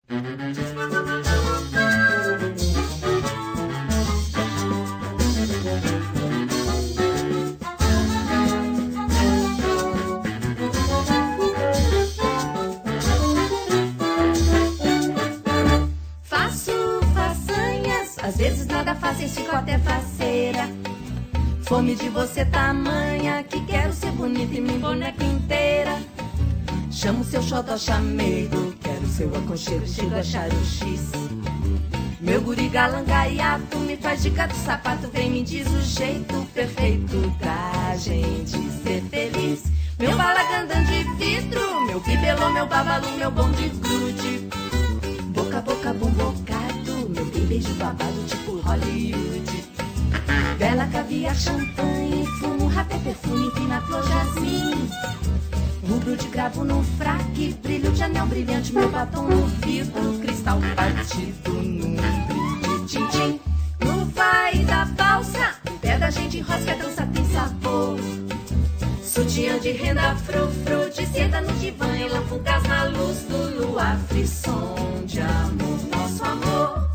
Às vezes nada fáceis, fico até faceira. Fome de você tamanha que quero ser bonita e me boneca inteira. Chamo seu xodó chamego, quero seu aconchego, chego a achar o X. Meu guri galangaiato me faz de gato sapato, vem me diz o jeito perfeito da gente ser feliz. Meu balagandã de vidro, meu bibelô, meu babalu, meu bom de grude. Boca, boca, bom bocado, meu beijo babado tipo Hollywood. Vela, caviar, champanhe, fumo, rapé, perfume, empina, flor, jasmim. Rubro de cravo no fraque, brilho de anel brilhante, meu batom no vidro, cristal batido num brilho de tim-tim. No vai da valsa, o pé da gente enrosca, a dança tem sabor. Sutiã de renda, frufru, de seda no divã, ela fugaz na luz do luar, frisson de amor, nosso amor.